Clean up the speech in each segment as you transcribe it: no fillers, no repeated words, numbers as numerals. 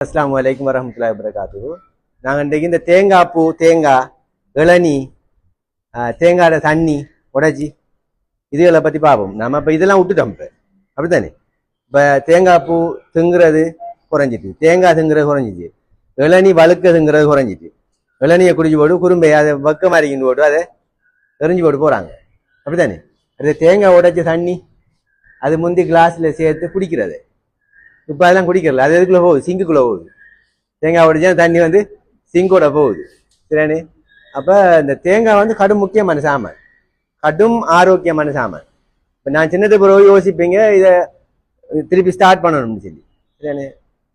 அஸ்ஸலாமு அலைக்கும் வரஹ்மத்துல்லாஹி வபரகாத்துஹு. நாங்கள் இன்றைக்கு இந்த தேங்காய் பூ, தேங்காய், இளநீ, தேங்காயோட தண்ணி உடைச்சி இதுகளை பற்றி பார்ப்போம். நம்ம இப்போ இதெல்லாம் விட்டுட்டோம். இப்போ அப்படித்தானே? இப்போ தேங்காய் பூ திங்குறது குறைஞ்சிட்டு, தேங்காய் திங்குறது குறைஞ்சிச்சு, இளநீ வழுக்க திங்குறது குறைஞ்சிட்டு, இளநியை குடிச்சு போட்டு குறும்பை அதை வக்க மாறிக்கின்னு போட்டு அதை எரிஞ்சு போட்டு போகிறாங்க. அப்படித்தானே? அது தேங்காய் உடைச்ச தண்ணி அது முந்தி கிளாஸில் சேர்த்து குடிக்கிறது. இப்போ அதெல்லாம் குடிக்கிறல, அது எதுக்குள்ள போகுது? சிங்குக்குள்ளே போகுது. தேங்காய் உடைச்சா தண்ணி வந்து சிங்கோட போகுது. சரியானே? அப்போ இந்த தேங்காய் வந்து கடும் முக்கியமான சாமான், கடும் ஆரோக்கியமான சாமான். இப்போ நான் சின்னது பிறகு யோசிப்பீங்க இதை திருப்பி ஸ்டார்ட் பண்ணணும்னு சொல்லி. சரியானே?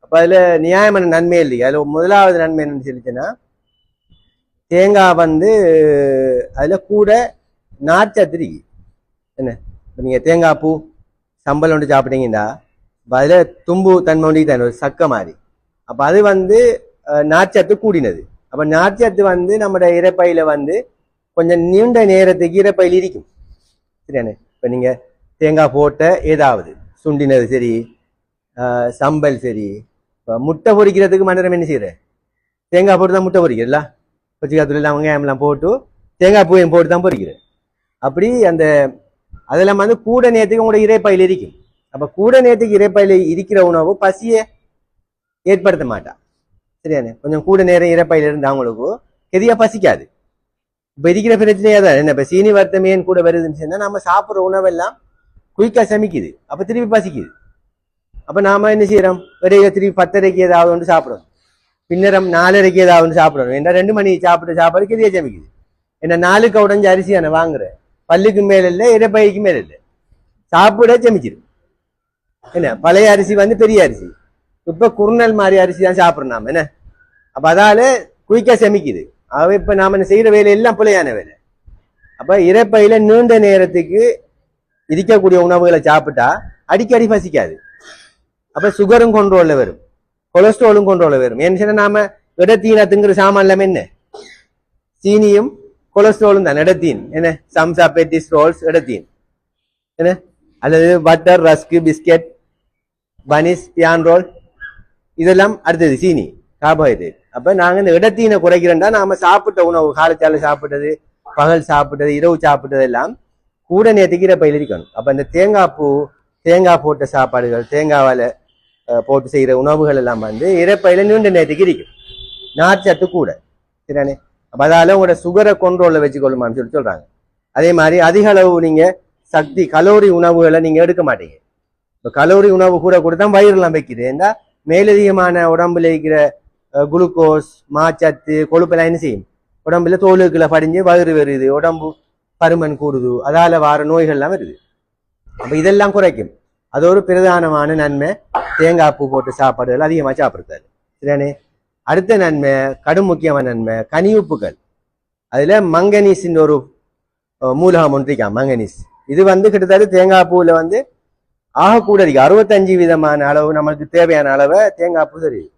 அப்போ அதில் நியாயமான நன்மை இல்லையா? அதில் முதலாவது நன்மை என்னன்னு சொல்லிச்சுன்னா, தேங்காய் வந்து அதில் கூட நார்ச்சத்து இருக்கு. என்ன இப்போ நீங்கள் தேங்காய் பூ சம்பல் ஒன்று சாப்பிட்டீங்கன்னா அதில் தும்பு தன்மை ஒன்று தானே, ஒரு சக்க மாதிரி. அப்போ அது வந்து நார்ச்சத்து கூடினது. அப்போ நார்ச்சத்து வந்து நம்மளோட இரைப்பையில் வந்து கொஞ்சம் நீண்ட நேரத்துக்கு இரைப்பையில் இருக்கும். சரியானே? இப்போ நீங்கள் தேங்காய் போட்ட ஏதாவது சுண்டினது சரி, சம்பல் சரி, இப்போ முட்டை பொரிக்கிறதுக்கு மண்டலம் என்ன செய்கிற? தேங்காய் போட்டு தான் முட்டை பொரிக்கிறல்ல, கொச்சிக்காத்தூள் வெங்காயம்லாம் போட்டு தேங்காய் பூவையும் போட்டு தான் பொரிக்கிறேன். அப்படி அந்த அதெல்லாம் வந்து கூட நேரத்துக்கு உங்களோட இரைப்பையில் இருக்கும். அப்போ கூட நேரத்துக்கு இரைப்பையில் இருக்கிற உணவு பசியை ஏற்படுத்த மாட்டான். சரியானே? கொஞ்சம் கூட நேரம் இரைப்பையில் இருந்து அவங்களுக்கு கெதியாக பசிக்காது. இப்போ இருக்கிற பிரச்சனையாக தான் என்ன, இப்போ சீனி வருத்தமேன்னு கூட வருதுன்னு சொன்னால் நம்ம சாப்பிட்ற உணவெல்லாம் குயிக்காக சமைக்குது, அப்போ திருப்பி பசிக்குது. அப்போ நாம் என்ன செய்கிறோம்? இடையில திருப்பி 10:30 ஏதாவது ஒன்று சாப்பிடணும், பின்னரம் 4:30 ஏதாவது ஒன்று சாப்பிடணும். ஏன்னா 2 மணி சாப்பிட்டு சாப்பாடு கெதியாக சமைக்குது. ஏன்னா 4க்கு உடஞ்ச அரிசியான வாங்குறேன், பல்லுக்கு மேல இல்லை, இடைப்பைக்கு மேல இல்லை, சாப்பிட சமைச்சிரு. என்ன பழைய அரிசி வந்து பெரிய அரிசி, இப்ப குறுநல் மாதிரி அரிசி தான் சாப்பிட்றோம் நாம. என்ன அப்ப அதால குயிக்கா சமைக்குது. அவ இப்ப நாம செய்யற வேலை எல்லாம் பிள்ளையான வேலை. அப்ப இரைப்பையில நீண்ட நேரத்துக்கு இருக்கக்கூடிய உணவுகளை சாப்பிட்டா அடிக்கடி பசிக்காது. அப்ப சுகரும் கொண்ட்ரோல்ல வரும், கொலஸ்ட்ராலும் கொண்ட்ரோல்ல வரும். ஏன்னு சொன்னா நாம இடத்தீன திங்குற சாமான் எல்லாமே என்ன, சீனியும் கொலஸ்ட்ராலும் தான். இடத்தீன் என்ன, சம்சா, பெட்டிஸ், ரோல்ஸ், இடத்தீன் என்ன, அல்லது பட்டர், ரஸ்க், பிஸ்கெட், பனிஸ், பியான் ரோல், இதெல்லாம் அடுத்தது சீனி, கார்போஹைட்ரேட். அப்ப நாங்க இந்த இடத்தீனை குறைக்கிறோம்டா நாம சாப்பிட்ட உணவு, காலைச்சாலை சாப்பிட்டது, பகல் சாப்பிட்டது, இரவு சாப்பிட்டது எல்லாம் கூட நேரத்துக்கு இரைப்பையில் இருக்கணும். அப்ப இந்த தேங்காய் பூ, தேங்காய் போட்ட சாப்பாடுகள், தேங்காவால போட்டு செய்யற உணவுகள் எல்லாம் வந்து இரைப்பையில நீண்ட நேரத்துக்கு இருக்கும், நார்ச்சத்து கூட. சரியானே? அப்ப அதால உங்களோட சுகரை கொண்ட்ரோல்ல வச்சுக்கொள்ளுமான்னு சொல்லி சொல்றாங்க. அதே மாதிரி அதிக அளவு நீங்க சக்தி கலோரி உணவுகளை நீங்க எடுக்க மாட்டீங்க. இப்போ கலோரி உணவு கூட கூட தான் வயிறுலாம் வைக்குது. ஏன்னா மேலதிகமான உடம்புல இருக்கிற குளுக்கோஸ், மாச்சத்து, கொழுப்பெல்லாம் என்ன செய்யும், உடம்புல தோலுக்குள்ள படிஞ்சு வயிறு வருது, உடம்பு பருமன் கூடுது, அதால வார நோய்கள்லாம் வருது. அப்போ இதெல்லாம் குறைக்கும். அது ஒரு பிரதானமான நன்மை தேங்காய் பூ போட்டு சாப்பாடுகள் அதிகமாக சாப்பிடுறது. சரியானே? அடுத்த நன்மை, கடும் முக்கியமான நன்மை, கனியுப்புகள். அதுல மங்கனீஸ் ஒரு மூலகம் ஒன்று இருக்கா, மங்கனீஸ். இது வந்து கிட்டத்தட்ட தேங்காய் பூவில் வந்து ஆக கூட இருக்கு. 65 விதமான அளவு நமக்கு தேவையான அளவை தேங்காய் பூ தெரியுது.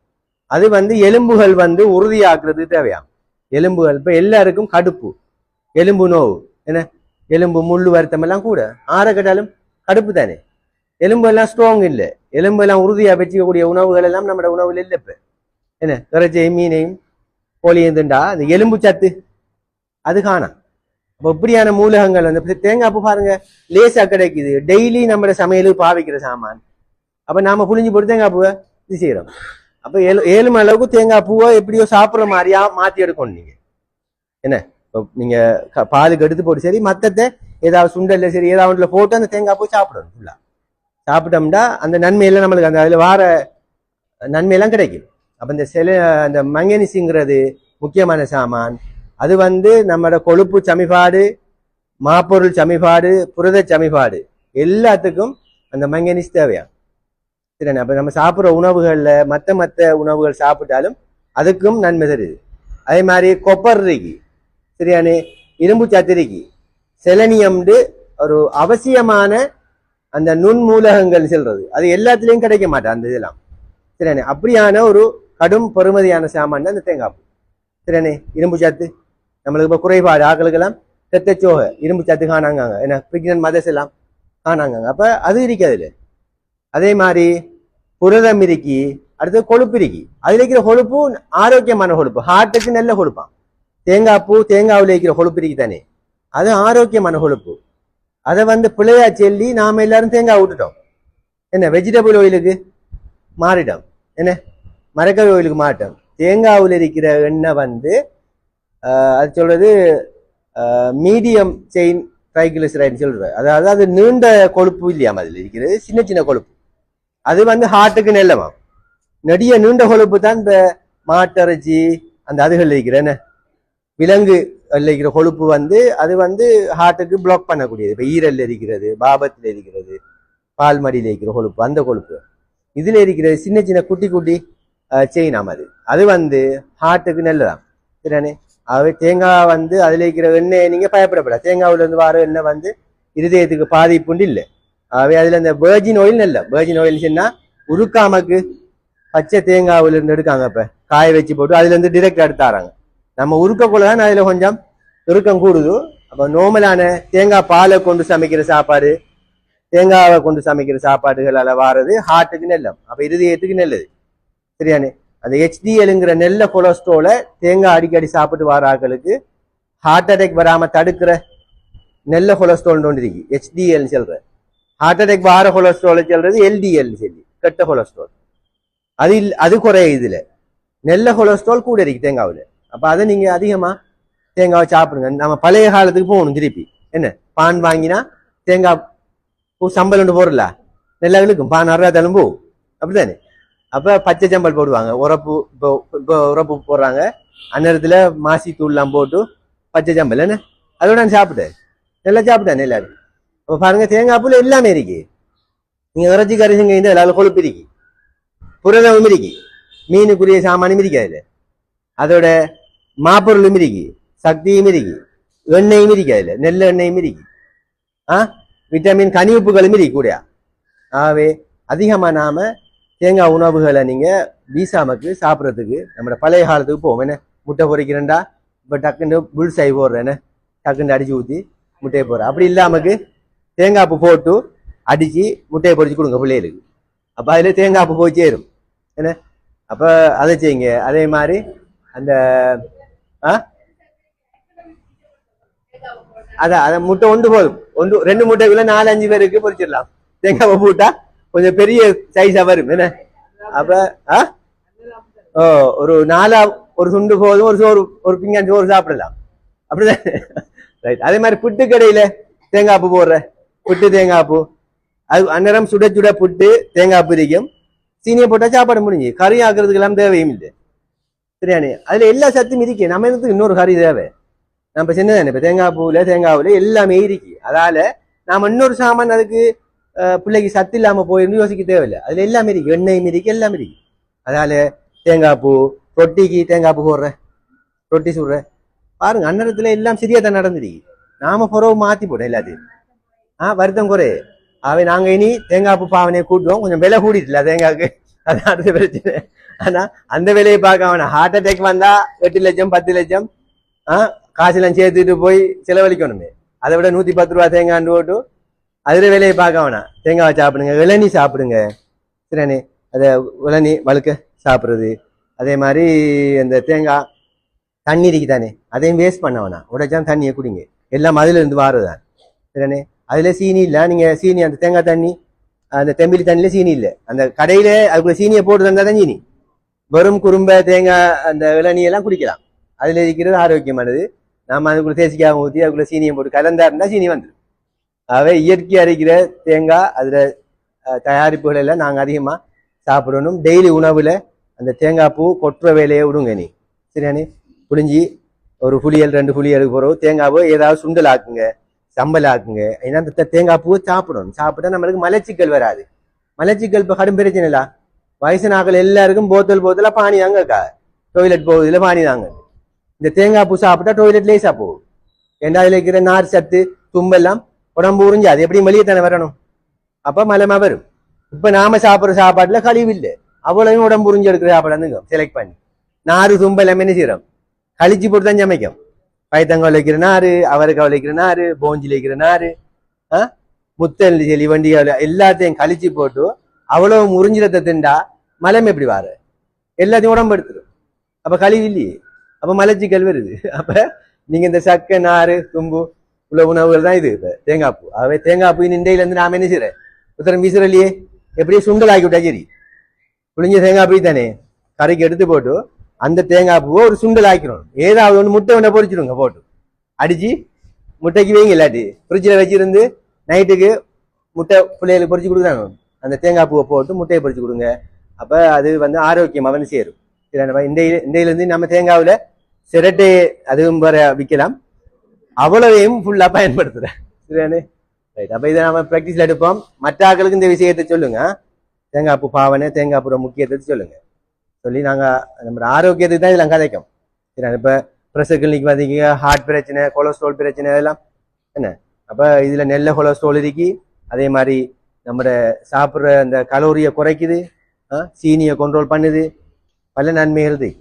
அது வந்து எலும்புகள் வந்து உறுதியாக்குறது தேவையாம். எலும்புகள் இப்ப எல்லாருக்கும் கடுப்பு, எலும்பு நோவு, என்ன எலும்பு முள்ளு வருத்தம் எல்லாம் கூட ஆறக்கட்டாலும் கடுப்பு தானே. எலும்பு எல்லாம் ஸ்ட்ராங் இல்லை, எலும்பு எல்லாம் உறுதியா வச்சுக்கக்கூடிய உணவுகள் எல்லாம் நம்ம உணவுல இல்லை. இப்ப என்ன இறைச்சியும் மீனையும் கோழியும் திண்டா அந்த எலும்பு சத்து அது காணாம். அப்போ இப்படியான மூலகங்கள் வந்து தேங்காய் பூ பாருங்க லேசா கிடைக்குது, டெய்லி நம்ம சமையலுக்கு பாவிக்கிற சாமான். அப்ப நாம புளிஞ்சு போட்டு தேங்காய் பூவை இது செய்யறோம். அப்ப ஏழும அளவுக்கு தேங்காய் பூவை எப்படியோ சாப்பிட்ற மாதிரியா மாத்தி எடுக்கணும். நீங்க என்ன நீங்க பாலுக்கு எடுத்து போட்டு சரி, மத்தத்தை ஏதாவது சுண்டல்ல சரி ஏதாவது போட்டு அந்த தேங்காய் பூ சாப்பிடணும். ஃபுல்லா சாப்பிட்டோம்னா அந்த நன்மையெல்லாம் நம்மளுக்கு அந்த அதுல வார நன்மையெல்லாம் கிடைக்கும். அப்ப இந்த அந்த மங்கனீஸுங்கிறது முக்கியமான சாமான். அது வந்து நம்மளோட கொழுப்பு சமிபாடு, மாப்பொருள் சமிபாடு, புரத சமிபாடு எல்லாத்துக்கும் அந்த மங்கனீஸ் தேவையா. சரி, அப்ப நம்ம சாப்பிட்ற உணவுகள்ல மற்ற உணவுகள் சாப்பிட்டாலும் அதுக்கும் நன்மை தருது. அதே மாதிரி கொப்பர் இருக்கு, சரியானே, இரும்பு சத்திரிக்கி, செலனியம்னு ஒரு அவசியமான அந்த நுண்மூலகங்கள் செல்றது, அது எல்லாத்துலயும் கிடைக்க மாட்டேன் அந்த இதெல்லாம். சரியானே? அப்படியான ஒரு கடும் பெறுமதியான சாமான் அந்த தேங்காய் பூ. சரியானே? இரும்பு சத்து நம்மளுக்கு இப்போ குறைபாடு ஆக்களுக்கெல்லாம் தெத்தச்சோக இரும்பு சத்து காணாங்க, ஏன்னா பிரெக்னன்ட் மதர்ஸ் எல்லாம் காணாங்க. அப்ப அது இருக்காது. அதே மாதிரி புரதம் இருக்கி, அடுத்து கொழுப்பு இருக்கி. அதுல இருக்கிற கொழுப்பு ஆரோக்கியமான கொழுப்பு, ஹார்ட்டுக்கு நல்ல கொழுப்பான். தேங்காய் பூ தேங்காவில் இருக்கிற கொழுப்பு இருக்கு தானே, அது ஆரோக்கியமான கொழுப்பு. அதை பிள்ளையா சொல்லி நாம எல்லாரும் தேங்காய் விட்டுட்டோம். என்ன வெஜிடபிள் ஆயிலுக்கு மாறிட்டோம், என்ன மரக்கறி ஆயிலுக்கு மாறிட்டோம். தேங்காவில் இருக்கிற எண்ணெய் அது சொல்றது மீடியம் செயின் ட்ரைகிளிசரைடு சொல்றது. அதாவது அது நீண்ட கொழுப்பு இல்லையாம, அதுல இருக்கிறது சின்ன சின்ன கொழுப்பு. அது ஹார்ட்டுக்கு நல்லமா. நெடிய நீண்ட கொழுப்பு தான் இந்த மாட்டிறைச்சி அந்த அதுகள் இருக்கிற என்ன விலங்கு இருக்கிற கொழுப்பு அது ஹார்ட்டுக்கு பிளாக் பண்ணக்கூடியது. இப்ப ஈரல் இருக்கிறது, பாபத்தில் இருக்கிறது, பால் மடியில் இருக்கிற கொழுப்பு, அந்த கொழுப்பு. இதுல இருக்கிறது சின்ன சின்ன குட்டி குட்டி செயினாம். அது ஹார்ட்டுக்கு நல்லதான் சரியானே. ஆகவே தேங்காய் அதுல இருக்கிற எண்ணெய் நீங்க பயப்படப்படாது. தேங்காயில இருந்து வர எண்ணெய் இருதயத்துக்கு பாதிப்புண்டு இல்லை. ஆகவே அதுல இந்த வேர்ஜின் ஆயில் நல்ல வேர்ஜின் ஆயில் சொன்னா உருக்காமக்கு பச்சை தேங்காவில இருந்து எடுக்காங்க. இப்ப காய வச்சு போட்டு அதுல இருந்து டிரெக்ட் எடுத்தாராங்க. நம்ம உருக்கக்குள்ளதான் அதுல கொஞ்சம் உருக்கம் கூடுது. அப்ப நார்மலான தேங்காய் பாலை கொண்டு சமைக்கிற சாப்பாடு, தேங்காவை கொண்டு சமைக்கிற சாப்பாடுகளால வாரது ஹார்ட்டுக்கு நல்லம், அப்ப இருதயத்துக்கு நல்லது சரியானே. அந்த HDLங்கிற நெல்ல கொலஸ்ட்ரோலை தேங்காய் அடிக்கடி சாப்பிட்டு வர ஆட்களுக்கு ஹார்ட் அட்டாக் வராம தடுக்கிற நெல்ல கொலஸ்ட்ரோல் ஒன்று இருக்கு, HDL சொல்ற. ஹார்ட் அட்டாக் வார கொலஸ்ட்ரோலை சொல்றது LDL சொல்லி, கெட்ட கொலஸ்ட்ரோல். அது குறைய இதுல நெல்ல கொலஸ்ட்ரால் கூட இருக்கு தேங்காவில். அப்ப அதை நீங்க அதிகமா தேங்காவை சாப்பிடுங்க. நம்ம பழைய காலத்துக்கு போகணும் திருப்பி. என்ன பான் வாங்கினா தேங்காய் பூ சம்பல் ஒன்று போடல, நெல்ல இழுக்கும், பான் அறுபதாலும் போகும் அப்படித்தானே. அப்ப பச்சை சம்பல் போடுவாங்க, உரப்பு. இப்போ உரப்பு போடுறாங்க, அந்நேரத்துல மாசி தூள்லாம் போட்டு பச்சை சம்பல் என்ன அதோட நான் சாப்பிட்டேன், நல்லா சாப்பிட்டேன் எல்லாரும். அப்ப பாருங்க தேங்காய் பூல எல்லாமே இருக்கு. நீங்க இறைச்சி கறி செஞ்சு எல்லாரும் கொழுப்பு இருக்கு, புரதமும் இருக்கு, மீனுக்குரிய சாமானும் இருக்காது, அதோட மாப்பொருளும் இருக்கு, சக்தியும் இருக்கு, எண்ணெயும் இருக்காது, நெல் எண்ணெயும் இருக்கு, விட்டமின் கனிவுப்புகளும் இருக்கு கூட. ஆகவே அதிகமா நாம தேங்காய் உணவுகளை நீங்க வீசாமக்கு சாப்பிட்றதுக்கு நம்ம பழைய காலத்துக்கு போவோம். என்ன முட்டை பொறிக்கிறேன்டா இப்ப டக்குன்னு புல்சை போடுறேன், டக்குன்னு அடிச்சு ஊத்தி முட்டையை போடுறேன். அப்படி இல்லாமக்கு தேங்காய் பூ போட்டு அடிச்சு முட்டையை பொறிச்சு கொடுங்க பிள்ளைகளுக்கு. அப்ப அதுல தேங்காய் பூ போய் சேரும் என்ன. அப்ப அதை செய்யுங்க. அதே மாதிரி அந்த அத முட்டை ஒன்று போதும், ஒன்று 2 முட்டைக்குள்ள 4-5 பேருக்கு பொறிச்சிடலாம். தேங்காய் போட்டா கொஞ்சம் பெரிய சைஸா வரும் என்ன. அப்ப ஒரு 4 ஒரு சுண்டு போதும், ஒரு சோறு, ஒரு பிங்கான் சோறு சாப்பிடலாம் அப்படிதான். ரைட். அதே மாதிரி புட்டு கடையில தேங்காய் பூ போடுற புட்டு தேங்காய் பூ, அது அந்நேரம் சுட சுட புட்டு தேங்காய் பூ இருக்கும், சீனியை போட்டா சாப்பாடு முடிஞ்சு. கறி ஆக்குறதுக்கு எல்லாம் தேவையும் இல்லை சரியானே. அதுல எல்லா சத்தும் இருக்கு. நம்ம என்னத்துக்கு இன்னொரு கறி தேவை? நம்ம சின்னதானே. இப்ப தேங்காவுல எல்லாமே இருக்கு. அதால நாம இன்னொரு சாமான் அதுக்கு பிள்ளைக்கு சத்து இல்லாம போயிருந்து யோசிக்க தேவையில்லை. அதுல எல்லாமே இருக்கு, எண்ணெயும் இருக்கு, எல்லாமே இருக்கு. அதனால தேங்காய் பூ, ரொட்டிக்கு தேங்காய் பூ போடுற, ரொட்டி சுடுற பாருங்க, அந்நேரத்துல எல்லாம் சரியா தான் நடந்துருக்கு. நாம புறவு மாத்தி போட்டோம் எல்லாத்தையும். வருத்தம் குறை. அவை நாங்க இனி தேங்காய் பூ பாவனையை கூட்டுவோம். கொஞ்சம் விலை கூட்டிட்டுல தேங்காய்க்கு, அதான் அடுத்த பிரச்சனை. ஆனா அந்த விலையை பார்க்க வேணாம். ஹார்ட் அட்டாக் வந்தா 8 லட்சம் 10 லட்சம் காசெல்லாம் சேர்த்துட்டு போய் செலவழிக்கணுமே. அதை விட 110 ரூபா தேங்காய் போட்டு அதுல விலையை பார்க்க வேணாம். தேங்காய் சாப்பிடுங்க, இளநீ சாப்பிடுங்க சரியானே. அதை இளநீ வழுக்க சாப்பிடுறது. அதே மாதிரி அந்த தேங்காய் தண்ணி இருக்கு தானே, அதையும் வேஸ்ட் பண்ண வேணாம். உடைச்சான் தண்ணியை குடிங்க, எல்லாம் அதுல இருந்து வாருதான் சரியானே. அதுல சீனி இல்லை. நீங்க சீனி அந்த தேங்காய் தண்ணி அந்த தெம்பிலி தண்ணியில சீனி இல்லை. அந்த கடையில அதுக்குள்ள சீனியை போட்டு தந்தா தான் சீனி. வெறும் குறும்ப தேங்காய் அந்த இளநியெல்லாம் குடிக்கலாம். அதுல இருக்கிறது ஆரோக்கியமானது. நாம அதுக்குள்ள தேசிக்காக ஊற்றி அதுக்குள்ள சீனியை போட்டு கலந்தா இருந்தா சீனி வந்துடும். ஆகவே இயற்கை அரைக்கிற தேங்காய் அதுல தயாரிப்புகள் எல்லாம் நாங்க அதிகமா சாப்பிடணும். டெய்லி உணவுல அந்த தேங்காய் பூ கொட்டுற வேலையை விடுங்க நீ சரியானே. புளிஞ்சி ஒரு புளியல் 2 புளியலுக்கு போறோம். தேங்காய் பூ ஏதாவது சுண்டல் ஆக்குங்க, சம்பல் ஆக்குங்க. ஏன்னா அந்த தேங்காய் பூவை சாப்பிடணும். சாப்பிட்டா நம்மளுக்கு மலச்சிக்கல் வராது. மலச்சிக்கல் இப்ப கடும் பிரச்சனை இல்ல. வயசுனாக்கள் எல்லாருக்கும் போத்தலா பானி தாங்க, டொய்லெட் போகுதுல பானி தாங்க. இந்த தேங்காய் பூ சாப்பிட்டா டொய்லெட் லேசா போகும். ரெண்டாவதுல இருக்கிற நார் சத்து தும்பெல்லாம் உடம்பு உறிஞ்சு அது எப்படி வெளியே தானே வரணும். அப்ப மலமா வரும். இப்ப நாம சாப்பிடுற சாப்பாட்டுல கழிவு இல்லை, அவ்வளவு உடம்பு உறிஞ்சு எடுக்கிற சாப்பாடு செலக்ட் பண்ணி நாறு தும்பெல்லாம் என்ன செய்யறோம், கழிச்சு போட்டு தான் சமைக்கும். பயத்தங்காவில் வைக்கிற நாறு, அவரைக்காவில் வைக்கிற நாறு, போஞ்சில் வைக்கிற நாறு, முத்தல் செலி வண்டியாவில் எல்லாத்தையும் கழிச்சு போட்டு அவ்வளவு முறிஞ்சிரத்தை திண்டா மலம் எப்படி வாரு எல்லாத்தையும் உடம்பு எடுத்துரும். அப்ப கழிவு இல்லையே, அப்ப மலச்சிக்கல் வருது. அப்ப நீங்க இந்த சக்கை நாறு தும்பு உள்ள உணவுகள் தான் இது. இப்ப தேங்காய் பூ, ஆகவே தேங்காய் பூ இண்டையில இருந்து நாம என்ன செய்யறேன், உத்தரம் வீசுறலையே, எப்படியே சுண்டல் ஆக்கி விட்டா சரி. புளிஞ்ச தேங்காய் பூ தானே கரைக்கு எடுத்து போட்டு அந்த தேங்காய் பூவை ஒரு சுண்டல் ஆக்கிடணும். ஏதாவது ஒன்று முட்டை ஒன்றை பொறிச்சிடுங்க, போட்டு அடிச்சு முட்டைக்கு வைங்க. இல்லாட்டி ஃப்ரிட்ஜில் வச்சிருந்து நைட்டுக்கு முட்டை பிள்ளைகளுக்கு பொறிச்சு கொடுக்குறாங்க. அந்த தேங்காய் பூவை போட்டு முட்டையை பொறிச்சு கொடுங்க. அப்ப அது வந்து ஆரோக்கியமா வந்து சேரும். இண்டையிலிருந்து நம்ம தேங்காவில் சிரட்டை அதுவும் வர விற்கலாம். அவ்வளவையும் ஃபுல்லா பயன்படுத்துறேன். சரியானே? ரைட். அப்ப இதை நம்ம பிராக்டிஸ்ல எடுப்போம். மற்ற ஆக்களுக்கு இந்த விஷயத்தை சொல்லுங்க. தேங்காய் பூ பாவனை, தேங்காய் பூ முக்கியத்துவத்தை சொல்லுங்க. சொல்லி நாங்க நம்ம ஆரோக்கியத்துக்கு தான் இதெல்லாம் கதைக்கும். சரி, இப்ப ப்ரெஷர் கிளினிக் பார்த்தீங்க, ஹார்ட் பிரச்சனை, கொலஸ்ட்ரால் பிரச்சனை இதெல்லாம் என்ன. அப்ப இதுல நெல்ல கொலஸ்ட்ரால் இருக்கு. அதே மாதிரி நம்ம சாப்பிட்ற அந்த கலோரியை குறைக்குது, சீனியை கண்ட்ரோல் பண்ணுது, பல நன்மைகள் இருக்கு.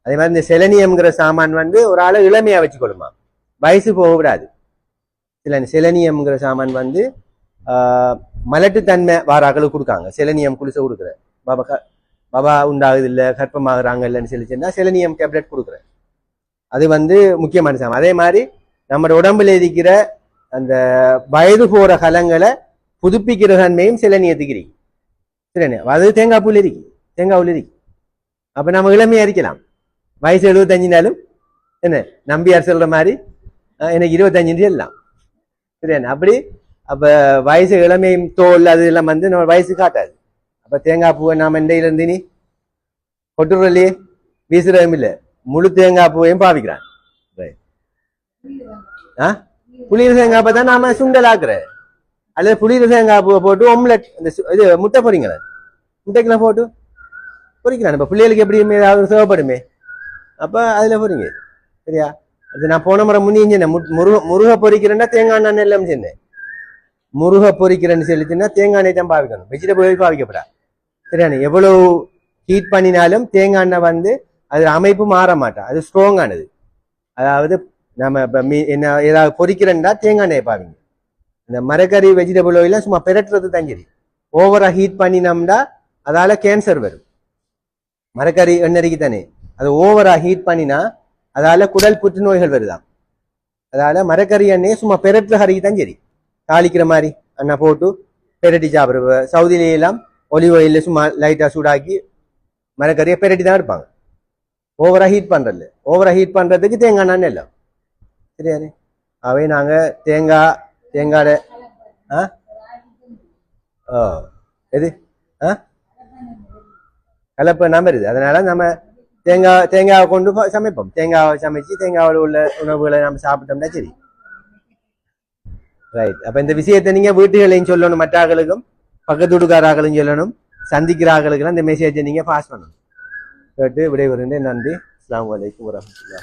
அதே மாதிரி இந்த செலனியம்ங்கிற சாமான் வந்து ஒரு ஆளை இளமையா வச்சுக்கொள்ளுமா, வயசு போக விடாது. செலனியம்ங்கிற சாமான் வந்து மலட்டுத்தன்மை வாராக்களுக்கு கொடுக்காங்க. செலனியம் குளிசை கொடுக்குற பாபா உண்டாகுது இல்லை, கற்பமாகறாங்க இல்லைன்னு சொல்லிச்சுன்னா செலனியம் டேப்லெட் கொடுக்குறேன். அது வந்து முக்கியமான சாமான். அதே மாதிரி நம்ம உடம்புல இருக்கிற அந்த வயது போற கலங்களை புதுப்பிக்கிற தன்மையும் செலனியத்துக்கு இருக்கு. சரிண்ணே, அது தேங்காய் பூவில் இருக்கு, தேங்காய் இருக்கு. அப்ப நம்ம இளமையா இருக்கலாம். வயசு 75நாலும் என்ன நம்பியார் சொல்ற மாதிரி எனக்கு 25 எல்லாம். சரிண்ணே, அப்படி அப்ப வயசு இளமையும் தோல் அது எல்லாம் வந்து நம்ம வயசு காட்டாது. அப்ப தேங்காய் பூவை நாம இண்டையில இருந்து நீ கொட்டுறலையே வீசுறதும் இல்லை, முழு தேங்காய் பூவையும் பாவிக்கிறான். புளியிற தேங்காய் பூ தான் நாம சுண்டல் ஆக்குற, அல்லது புளியிற தேங்காய் பூவை போட்டு ஒம்லெட் இது முட்டை பொறிங்கள முட்டைக்கெல்லாம் போட்டு பொறிக்கிறான். இப்ப பிள்ளைகளுக்கு எப்படி ஏதாவது தேவைப்படுமே, அப்ப அதுல பொறிங்க. சரியா? அது நான் போன முறை முன்னிஞ்சேன், முருக பொறிக்கிறேன்னா தேங்காய் எண்ணெய் எல்லாம் சொன்னேன். முருக பொறிக்கிறேன்னு சொல்லிச்சுன்னா தேங்காய் எண்ணெய் தான் பாவிக்கணும், வெஜிடபிள் பாவிக்கப்படா. சரியானே? எவ்வளவு ஹீட் பண்ணினாலும் தேங்காய் எண்ணெய் வந்து அது அமைப்பு மாற மாட்டா, அது ஸ்ட்ராங்கானது. அதாவது நம்ம என்ன ஏதாவது பொறிக்கிறேன்னா தேங்காய் எண்ணெயை பாவிங்க. இந்த மரக்கறி வெஜிடபிள் ஆயிலாம் சும்மா பெரட்டுறது தான் சரி. ஓவரா ஹீட் பண்ணினோம்னா அதால கேன்சர் வரும். மரக்கறி எண்ணெய்க்கு தானே, அது ஓவரா ஹீட் பண்ணினா அதால குடல் புற்றுநோய்கள் வருதான். அதால மரக்கறி எண்ணெயை சும்மா பெரட்டுற கறிக்கு தான் சரி. தாளிக்கிற மாதிரி அண்ணா போட்டு பெரட்டி சாப்பிடுவ. சவுதியிலாம் ஒலிவ் ஆயில சும்மா லைட்டா சூடாக்கி மரக்கறியை பெரட்டி தான் எடுப்பாங்க. ஓவரா ஹீட் பண்றது, ஓவரா ஹீட் பண்றதுக்கு தேங்காய் எண்ணெய் எல்லாம். சரியாரு? அவை நாங்க தேங்காய் எது கலப்பை நாம வருது. அதனால நம்ம தேங்காவை கொண்டு சமைப்போம். தேங்காவை சமைச்சு தேங்காவில் உள்ள உணவுகளை நம்ம சாப்பிட்டோம்னா சரி. ரைட். அப்ப இந்த விஷயத்தை நீங்க வீட்டுகளையும் சொல்லணும், மற்ற ஆக்களுக்கும் பக்கத்து வீட்டுக்காரர்களும் சொல்லணும், சந்திக்கிற ஆக்களுக்கெல்லாம் இந்த மெசேஜை நீங்க பாஸ் பண்ணணும். கேட்டு விடைபெறுகிறேன். நன்றி. அஸ்ஸலாமு அலைக்கும் வரஹ்மத்துல்லாஹி.